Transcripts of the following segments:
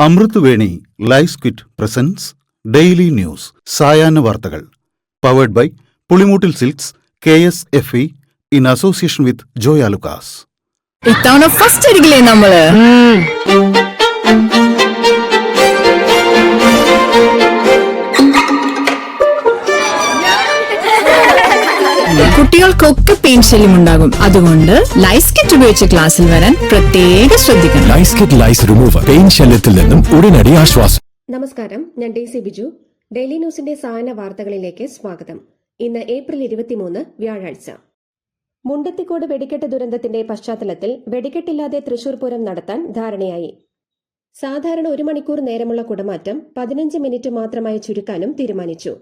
അമൃത് Veni life quit presents daily news സായാഹ്ന വാർത്തകൾ powered by Pulimoottil silks KSFE in association with Joy Alukkas. ഇത്തവണ first അടിക്കില്ലേ നമ്മള്? കുട്ടികൾക്കൊക്കെ പെയിൻ ശല്യം ഉണ്ടാകും. അതുകൊണ്ട് ലൈസ് കിറ്റ് ഉപയോഗിച്ച് ക്ലാസ്സിൽ വരാൻ പ്രത്യേകം ശ്രദ്ധിക്കണം. ലൈസ് കിറ്റ് ലൈസ് റിമൂവർ പെയിൻ ശല്യത്തിൽ നിന്നും ഉടനടി ആശ്വാസം. നമസ്കാരം, ഞാൻ DC ബിജു. ഡെയിലി ന്യൂസിന്റെ സായാഹ്ന വാർത്തകളിലേക്ക് സ്വാഗതം. ഇന്ന് ഏപ്രിൽ 23 വ്യാഴാഴ്ച. മുണ്ടത്തിക്കോട് വെടിക്കെട്ട് ദുരന്തത്തിന്റെ പശ്ചാത്തലത്തിൽ വെടിക്കെട്ടില്ലാതെ തൃശൂർ പൂരം നടത്താൻ ധാരണയായി. സാധാരണ 1 മണിക്കൂർ നേരമുള്ള കുടമാറ്റം 15 മിനിറ്റ് മാത്രമായി ചുരുക്കാനും തീരുമാനിച്ചു.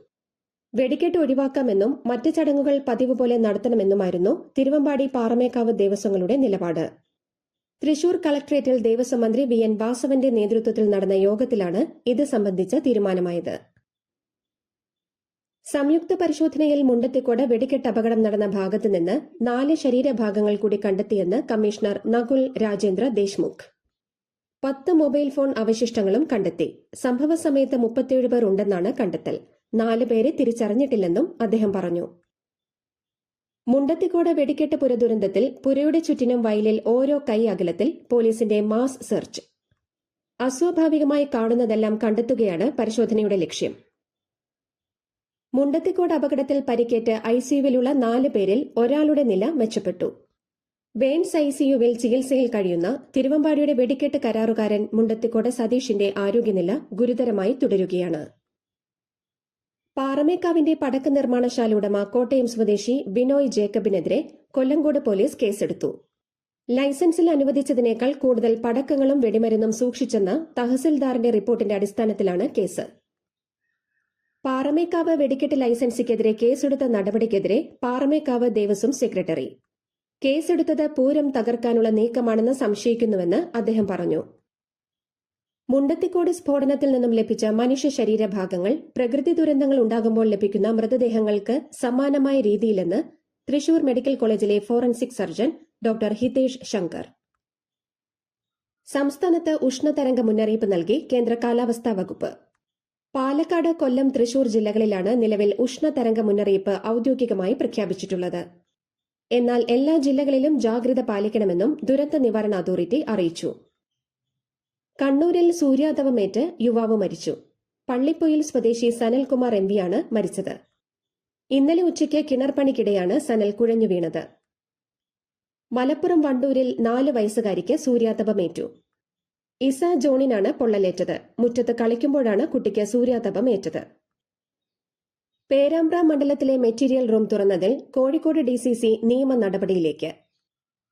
വെടിക്കെട്ട് ഒഴിവാക്കാമെന്നും മറ്റ് ചടങ്ങുകൾ പതിവ് പോലെ നടത്തണമെന്നുമായിരുന്നു തിരുവമ്പാടി പാറമേക്കാവ് ദേവസ്വങ്ങളുടെ നിലപാട്. തൃശൂർ കളക്ടറേറ്റിൽ ദേവസ്വം മന്ത്രി VN വാസവന്റെ നേതൃത്വത്തിൽ നടന്ന യോഗത്തിലാണ് ഇത് സംബന്ധിച്ച തീരുമാനമായത്. സംയുക്ത പരിശോധനയിൽ മുണ്ടത്തിക്കോട് വെടിക്കെട്ട് അപകടം നടന്ന ഭാഗത്ത് നിന്ന് 4 ശരീരഭാഗങ്ങൾ കൂടി കണ്ടെത്തിയെന്ന് commissioner Nakul Rajendra Deshmukh. 10 mobile phone അവശിഷ്ടങ്ങളും കണ്ടെത്തി. സംഭവ സമയത്ത് 37 പേർ ഉണ്ടെന്നാണ് കണ്ടെത്തൽ. 4 പേരെ തിരിച്ചറിഞ്ഞിട്ടില്ലെന്നും അദ്ദേഹം പറഞ്ഞു. മുണ്ടത്തിക്കോട് വെടിക്കെട്ട് പുര ദുരന്തത്തിൽ പുരയുടെ ചുറ്റിനും വയലിൽ ഓരോ കൈ അകലത്തിൽ പോലീസിന്റെ മാസ് സെർച്ച്. അസ്വാഭാവികമായി കാണുന്നതെല്ലാം കണ്ടെത്തുകയാണ് പരിശോധനയുടെ ലക്ഷ്യം. മുണ്ടത്തിക്കോട് അപകടത്തിൽ പരിക്കേറ്റ് ICUവിലുള്ള 4 പേരിൽ ഒരാളുടെ നില മെച്ചപ്പെട്ടു. ബെയിൻസ് ICUവിൽ ചികിത്സയിൽ കഴിയുന്ന തിരുവമ്പാടിയുടെ വെടിക്കെട്ട് കരാറുകാരൻ മുണ്ടത്തിക്കോട് സതീഷിന്റെ ആരോഗ്യനില ഗുരുതരമായി തുടരുകയാണ്. പാറമേക്കാവിന്റെ പടക്ക നിർമ്മാണശാല ഉടമ കോട്ടയം സ്വദേശി ബിനോയ് ജേക്കബിനെതിരെ കൊല്ലങ്കോട് പോലീസ് കേസെടുത്തു. ലൈസൻസിൽ അനുവദിച്ചതിനേക്കാൾ കൂടുതൽ പടക്കങ്ങളും വെടിമരുന്നും സൂക്ഷിച്ചെന്ന തഹസിൽദാറിന്റെ റിപ്പോർട്ടിന്റെ അടിസ്ഥാനത്തിലാണ് കേസ്. പാറമേക്കാവ് വെടിക്കെട്ട് ലൈസൻസിക്കെതിരെ കേസെടുത്ത നടപടിക്കെതിരെ പാറമേക്കാവ് ദേവസ്വം സെക്രട്ടറി കേസെടുത്തത് പൂരം തകർക്കാനുള്ള നീക്കമാണെന്ന് സംശയിക്കുന്നുവെന്ന് അദ്ദേഹം പറഞ്ഞു. മുണ്ടത്തിക്കോട് സ്ഫോടനത്തിൽ നിന്നും ലഭിച്ച മനുഷ്യ ശരീരഭാഗങ്ങൾ പ്രകൃതി ദുരന്തങ്ങൾ ഉണ്ടാകുമ്പോൾ ലഭിക്കുന്ന മൃതദേഹങ്ങൾക്ക് സമാനമായ രീതിയിലെന്ന് തൃശൂർ മെഡിക്കൽ കോളേജിലെ forensic surgeon doctor Hitesh Shankar. സംസ്ഥാനത്ത് ഉഷ്ണതരംഗ മുന്നറിയിപ്പ് നൽകി കേന്ദ്ര കാലാവസ്ഥാ വകുപ്പ്. പാലക്കാട്, കൊല്ലം, തൃശൂർ ജില്ലകളിലാണ് നിലവിൽ ഉഷ്ണതരംഗ മുന്നറിയിപ്പ് ഔദ്യോഗികമായി പ്രഖ്യാപിച്ചിട്ടുള്ളത്. എന്നാൽ എല്ലാ ജില്ലകളിലും ജാഗ്രത പാലിക്കണമെന്നും ദുരന്ത നിവാരണ അതോറിറ്റി അറിയിച്ചു. കണ്ണൂരിൽ സൂര്യാതപമേറ്റ് യുവാവ് മരിച്ചു. പള്ളിപ്പൊയിൽ സ്വദേശി സനൽകുമാർ MVയാണ് മരിച്ചത്. ഇന്നലെ ഉച്ചയ്ക്ക് കിണർപ്പണിക്കിടെയാണ് സനൽ കുഴഞ്ഞു വീണത്. മലപ്പുറം വണ്ടൂരിൽ 4 വയസ്സുകാരിക്ക് സൂര്യാതപമേറ്റു. ഇസ ജോണിനാണ് പൊള്ളലേറ്റത്. മുറ്റത്ത് കളിക്കുമ്പോഴാണ് കുട്ടിക്ക് സൂര്യാതപമേറ്റത്. പേരാമ്പ്ര മണ്ഡലത്തിലെ മെറ്റീരിയൽ റൂം തുറന്നതിൽ കോഴിക്കോട് DCC നിയമ നടപടിയിലേക്ക്.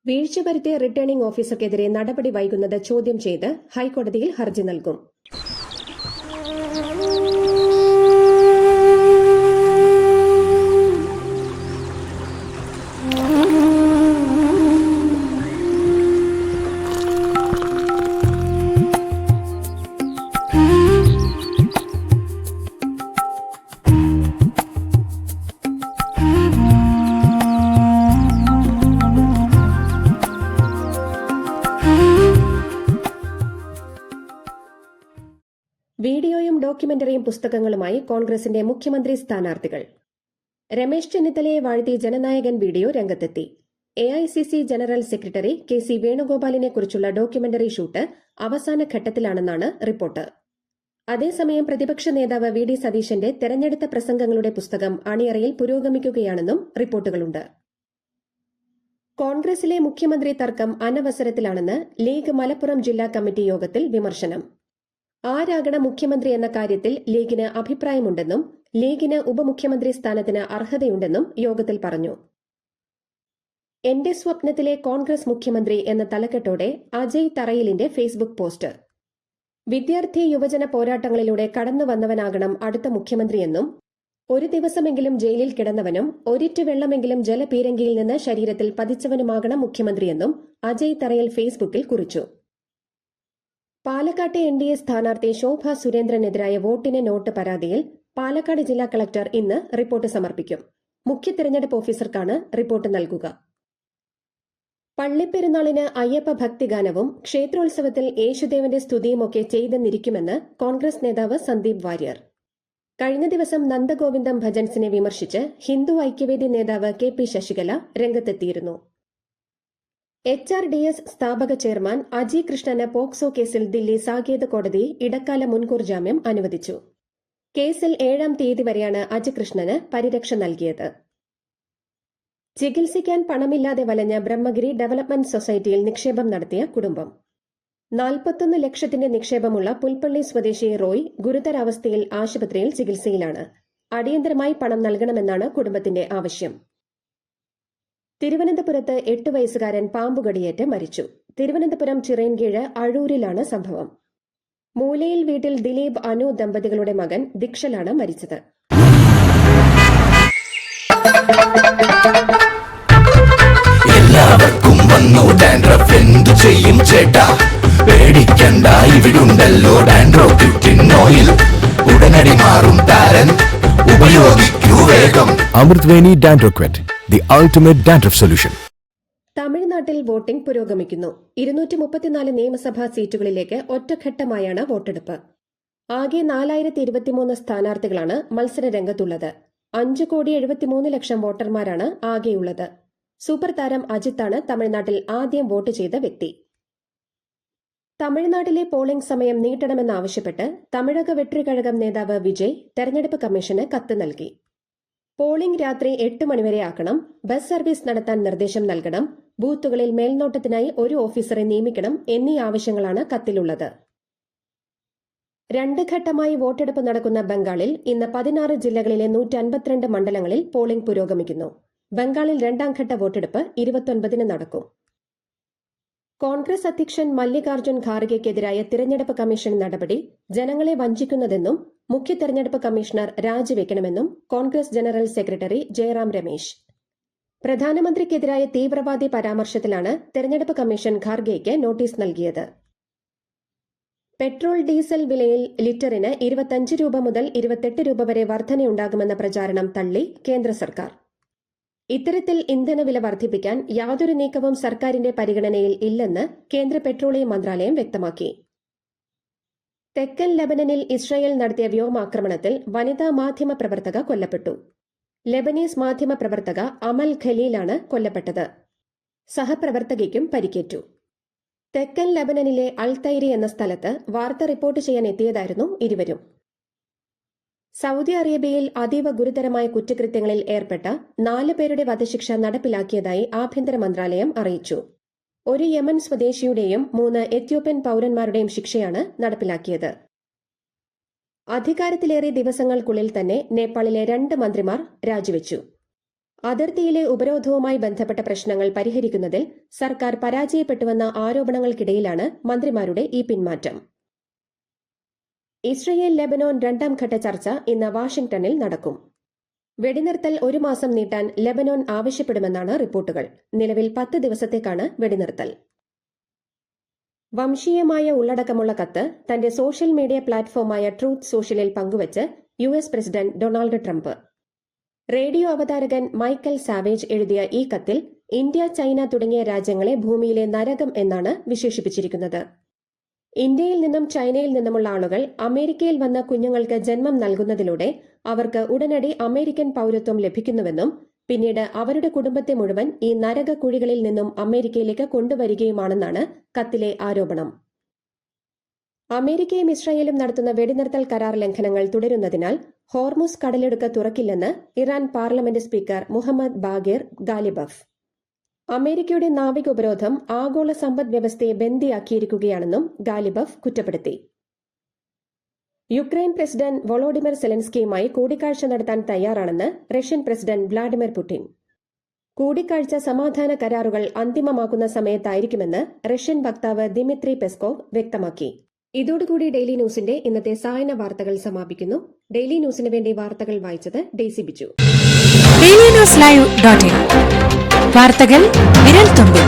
വീഴ്ച വരുത്തിയ റിട്ടേണിംഗ് ഓഫീസർക്കെതിരെ നടപടി വൈകുന്നത് ചോദ്യം ചെയ്ത് ഹൈക്കോടതിയിൽ ഹർജി നൽകും. വീഡിയോയും ഡോക്യുമെന്ററിയും പുസ്തകങ്ങളുമായി കോൺഗ്രസിന്റെ മുഖ്യമന്ത്രി സ്ഥാനാർത്ഥികൾ. രമേശ് ചെന്നിത്തലയെ വാഴ്ത്തി ജനനായകൻ വീഡിയോ രംഗത്തെത്തി. AICC ജനറൽ സെക്രട്ടറി KC വേണുഗോപാലിനെ കുറിച്ചുള്ള ഡോക്യുമെന്ററി ഷൂട്ട് അവസാന ഘട്ടത്തിലാണെന്നാണ് റിപ്പോർട്ട്. അതേസമയം പ്രതിപക്ഷ നേതാവ് VD സതീശന്റെ തെരഞ്ഞെടുത്ത പ്രസംഗങ്ങളുടെ പുസ്തകം അണിയറയിൽ പുരോഗമിക്കുകയാണെന്നും റിപ്പോർട്ടുകളുണ്ട്. കോൺഗ്രസിലെ മുഖ്യമന്ത്രി തർക്കം അനവസരത്തിലാണെന്ന് ലീഗ് മലപ്പുറം ജില്ലാ കമ്മിറ്റി യോഗത്തിൽ വിമർശനം. ആരാകണം മുഖ്യമന്ത്രി എന്ന കാര്യത്തിൽ ലീഗിന് അഭിപ്രായമുണ്ടെന്നും ലീഗിന് ഉപമുഖ്യമന്ത്രി സ്ഥാനത്തിന് അർഹതയുണ്ടെന്നും യോഗത്തിൽ പറഞ്ഞു. എന്റെ സ്വപ്നത്തിലെ കോൺഗ്രസ് മുഖ്യമന്ത്രി എന്ന തലക്കെട്ടോടെ അജയ് തറയിലിന്റെ ഫേസ്ബുക്ക് പോസ്റ്റ്. വിദ്യാർത്ഥി യുവജന പോരാട്ടങ്ങളിലൂടെ കടന്നുവന്നവനാകണം അടുത്ത മുഖ്യമന്ത്രിയെന്നും 1 ദിവസമെങ്കിലും ജയിലിൽ കിടന്നവനും 1 വെള്ളമെങ്കിലും ജലപീരങ്കിയിൽ നിന്ന് ശരീരത്തിൽ പതിച്ചവനുമാകണം മുഖ്യമന്ത്രിയെന്നും അജയ് തറയിൽ ഫേസ്ബുക്കിൽ കുറിച്ചു. പാലക്കാട്ടെ NDA സ്ഥാനാർത്ഥി ശോഭ സുരേന്ദ്രനെതിരായ വോട്ടിന് നോട്ട് പരാതിയിൽ പാലക്കാട് ജില്ലാ കളക്ടർ ഇന്ന് റിപ്പോർട്ട് സമർപ്പിക്കും. മുഖ്യ തെരഞ്ഞെടുപ്പ് ഓഫീസർക്കാണ് റിപ്പോർട്ട് നൽകുക. പള്ളിപ്പെരുന്നാളിന് അയ്യപ്പ ഭക്തിഗാനവും ക്ഷേത്രോത്സവത്തിൽ യേശുദേവന്റെ സ്തുതിയുമൊക്കെ ചെയ്തെന്നിരിക്കുമെന്ന് കോൺഗ്രസ് നേതാവ് സന്ദീപ് വാര്യർ. കഴിഞ്ഞ ദിവസം നന്ദഗോവിന്ദം ഭജൻസിനെ വിമർശിച്ച് ഹിന്ദു ഐക്യവേദി നേതാവ് കെ.പി. ശശികല രംഗത്തെത്തിയിരുന്നു. HRDS സ്ഥാപക ചെയർമാൻ അജി കൃഷ്ണന് പോക്സോ കേസിൽ ദില്ലി സാകേത് കോടതി ഇടക്കാല മുൻകൂർ ജാമ്യം അനുവദിച്ചു. കേസിൽ 7-ാം തീയതി വരെയാണ് അജി കൃഷ്ണന് പരിരക്ഷ നൽകിയത്. ചികിത്സിക്കാൻ പണമില്ലാതെ വലഞ്ഞ ബ്രഹ്മഗിരി ഡെവലപ്മെന്റ് സൊസൈറ്റിയിൽ നിക്ഷേപം നടത്തിയ കുടുംബം. 41 ലക്ഷത്തിന്റെ നിക്ഷേപമുള്ള പുൽപ്പള്ളി സ്വദേശി റോയ് ഗുരുതരാവസ്ഥയിൽ ആശുപത്രിയിൽ ചികിത്സയിലാണ്. അടിയന്തരമായി പണം നൽകണമെന്നാണ് കുടുംബത്തിന്റെ ആവശ്യം. തിരുവനന്തപുരത്ത് 8 വയസ്സുകാരൻ പാമ്പുകടിയേറ്റ് മരിച്ചു. തിരുവനന്തപുരം ചിറയൻകീഴ് അഴൂരിലാണ് സംഭവം. മൂലയിൽ വീട്ടിൽ ദിലീപ് അനു ദമ്പതികളുടെ മകൻ ദിക്ഷലാണ് മരിച്ചത്. എല്ലാവർക്കും വന്നു ഡാൻഡ്രഫ്, എന്തു ചെയ്യും ചേട്ടാ? പേടിക്കണ്ട, ഇവിടുണ്ടല്ലോ ഡാൻഡ്രോക്വിറ്റിൻ ഓയിൽ. ഉടനടി മാറും താരൻ, ഉപയോഗിക്കൂ വേഗം. Amritveni ഡാൻഡ്രോക്വിറ്റ്, the ultimate dandruff solution. തമിഴ്നാട്ടിൽ വോട്ടിംഗ് പുരോഗമിക്കുന്നു. 234 നിയമസഭാ സീറ്റുകളിലേക്ക് ഒറ്റഘട്ടമായാണ് വോട്ടെടുപ്പ്. ആകെ 4023 സ്ഥാനാർത്ഥികളാണ് മത്സര രംഗത്തുള്ളത്. 5,73,00,000 വോട്ടർമാരാണ് ആകെയുള്ളത്. സൂപ്പർ താരം അജിത്താണ് തമിഴ്നാട്ടിൽ ആദ്യം വോട്ട് ചെയ്ത വ്യക്തി. തമിഴ്നാട്ടിലെ പോളിംഗ് സമയം നീട്ടണമെന്നാവശ്യപ്പെട്ട് തമിഴക വെട്രിക്കഴകം നേതാവ് വിജയ് തെരഞ്ഞെടുപ്പ് കമ്മീഷന് കത്ത് നൽകി. പോളിംഗ് രാത്രി 8 മണിവരെ ആക്കണം, ബസ് സർവീസ് നടത്താൻ നിർദ്ദേശം നൽകണം, ബൂത്തുകളിൽ മേൽനോട്ടത്തിനായി ഒരു ഓഫീസറെ നിയമിക്കണം എന്നീ ആവശ്യങ്ങളാണ് കത്തിലുള്ളത്. 2 ഘട്ടമായി വോട്ടെടുപ്പ് നടക്കുന്ന ബംഗാളിൽ ഇന്ന് 16 ജില്ലകളിലെ 152 മണ്ഡലങ്ങളിൽ പോളിംഗ് പുരോഗമിക്കുന്നു. ബംഗാളിൽ 2ാം ഘട്ട വോട്ടെടുപ്പ് 29-ന് നടക്കും. കോൺഗ്രസ് അധ്യക്ഷൻ മല്ലികാർജ്ജുൻ ഖാർഗെക്കെതിരായ തിരഞ്ഞെടുപ്പ് കമ്മീഷൻ നടപടി ജനങ്ങളെ വഞ്ചിക്കുന്നതെന്നും മുഖ്യ തെരഞ്ഞെടുപ്പ് കമ്മീഷണർ രാജിവെക്കണമെന്നും കോൺഗ്രസ് ജനറൽ സെക്രട്ടറി ജയറാം രമേശ്. പ്രധാനമന്ത്രിക്കെതിരായ തീവ്രവാദി പരാമർശത്തിലാണ് തെരഞ്ഞെടുപ്പ് കമ്മീഷൻ ഖാർഗെയ്ക്ക് നോട്ടീസ് നൽകിയത്. പെട്രോൾ ഡീസൽ വിലയിൽ ലിറ്ററിന് 25 രൂപ മുതൽ 28 രൂപ വരെ വർധനയുണ്ടാകുമെന്ന പ്രചാരണം തള്ളി കേന്ദ്ര സർക്കാർ. ഇത്തരത്തിൽ ഇന്ധനവില വർദ്ധിപ്പിക്കാൻ യാതൊരു നീക്കവും സർക്കാരിന്റെ പരിഗണനയിൽ ഇല്ലെന്ന് കേന്ദ്ര പെട്രോളിയം മന്ത്രാലയം വ്യക്തമാക്കി. തെക്കൻ ലെബനനിൽ ഇസ്രായേൽ നടത്തിയ വ്യോമാക്രമണത്തിൽ വനിതാ മാധ്യമ പ്രവർത്തക കൊല്ലപ്പെട്ടു. ലെബനീസ് മാധ്യമ പ്രവർത്തക അമൽ ഖലീലാണ് കൊല്ലപ്പെട്ടത്. സഹപ്രവർത്തകയ്ക്കും പരിക്കേറ്റു. തെക്കൻ ലെബനനിലെ അൽതൈരി എന്ന സ്ഥലത്ത് വാർത്ത റിപ്പോർട്ട് ചെയ്യാൻ എത്തിയതായിരുന്നു ഇരുവരും. സൗദി അറേബ്യയിൽ അതീവ ഗുരുതരമായ കുറ്റകൃത്യങ്ങളിൽ ഏർപ്പെട്ട 4 പേരുടെ വധശിക്ഷ നടപ്പിലാക്കിയതായി ആഭ്യന്തര മന്ത്രാലയം അറിയിച്ചു. ഒരു യമൻ സ്വദേശിയുടെയും 3 എത്യോപ്യൻ പൌരന്മാരുടെയും ശിക്ഷയാണ് നടപ്പിലാക്കിയത്. അധികാരത്തിലേറെ ദിവസങ്ങൾക്കുള്ളിൽ തന്നെ നേപ്പാളിലെ 2 മന്ത്രിമാർ രാജിവെച്ചു. അതിർത്തിയിലെ ഉപരോധവുമായി ബന്ധപ്പെട്ട പ്രശ്നങ്ങൾ പരിഹരിക്കുന്നതിൽ സർക്കാർ പരാജയപ്പെട്ടുവെന്ന ആരോപണങ്ങൾക്കിടയിലാണ് മന്ത്രിമാരുടെ ഈ പിന്മാറ്റം. ഇസ്രയേൽ ലെബനോൻ 2ാം ഘട്ട ചർച്ച ഇന്ന് വാഷിംഗ്ടണിൽ നടക്കും. വെടിനിർത്തൽ 1 മാസം നീട്ടാൻ ലെബനോൻ ആവശ്യപ്പെടുമെന്നാണ് റിപ്പോർട്ടുകൾ. നിലവിൽ 10 ദിവസത്തേക്കാണ് വെടിനിർത്തൽ. വംശീയമായ ഉള്ളടക്കമുള്ള കത്ത് തന്റെ സോഷ്യൽ മീഡിയ പ്ലാറ്റ്ഫോമായ ട്രൂത്ത് സോഷ്യലിൽ പങ്കുവച്ച് US president Donald Trump. Radio അവതാരകൻ മൈക്കൽ സാവേജ് എഴുതിയ ഈ കത്തിൽ ഇന്ത്യ, ചൈന തുടങ്ങിയ രാജ്യങ്ങളെ ഭൂമിയിലെ നരകം എന്നാണ് വിശേഷിപ്പിച്ചിരിക്കുന്നത്. ഇന്ത്യയിൽ നിന്നും ചൈനയിൽ നിന്നുമുള്ള ആളുകൾ അമേരിക്കയിൽ വന്ന കുഞ്ഞുങ്ങൾക്ക് ജന്മം നൽകുന്നതിലൂടെ അവർക്ക് ഉടനടി അമേരിക്കൻ പൌരത്വം ലഭിക്കുന്നുവെന്നും പിന്നീട് അവരുടെ കുടുംബത്തെ മുഴുവൻ ഈ നരകക്കുഴികളിൽ നിന്നും അമേരിക്കയിലേക്ക് കൊണ്ടുവരികയുമാണെന്നാണ് കത്തിലെ ആരോപണം. അമേരിക്കയും ഇസ്രായേലും നടത്തുന്ന വെടിനിർത്തൽ കരാർ ലംഘനങ്ങൾ തുടരുന്നതിനാൽ ഹോർമുസ് കടലിടുക്ക് തുറക്കില്ലെന്ന് Iran parliament speaker Mohammad Baqir Ghalibaf. അമേരിക്കയുടെ നാവിക ഉപരോധം ആഗോള സമ്പദ് വ്യവസ്ഥയെ ബന്ദിയാക്കിയിരിക്കുകയാണെന്നും ഗാലിബഫ് കുറ്റപ്പെടുത്തി. യുക്രൈൻ പ്രസിഡന്റ് വൊളോഡിമിർ സെലൻസ്കിയുമായി കൂടിക്കാഴ്ച നടത്താൻ തയ്യാറാണെന്ന് റഷ്യൻ പ്രസിഡന്റ് വ്ളാഡിമിർ പുടിൻ. കൂടിക്കാഴ്ച സമാധാന കരാറുകൾ അന്തിമമാക്കുന്ന സമയത്തായിരിക്കുമെന്ന് റഷ്യൻ വക്താവ് ദിമിത്രി പെസ്കോവ് വ്യക്തമാക്കി. ഇതോടുകൂടി ഡെയിലി ന്യൂസിന്റെ ഇന്നത്തെ സായന വാർത്തകൾ സമാപിക്കുന്നു. ഡെയിലി ന്യൂസിന് വേണ്ടി വാർത്തകൾ വായിച്ചത് ഡെയ്സി ബിജു. DailyNewsLive.in വാർത്തകൾ വിരൽ തുമ്പിൽ.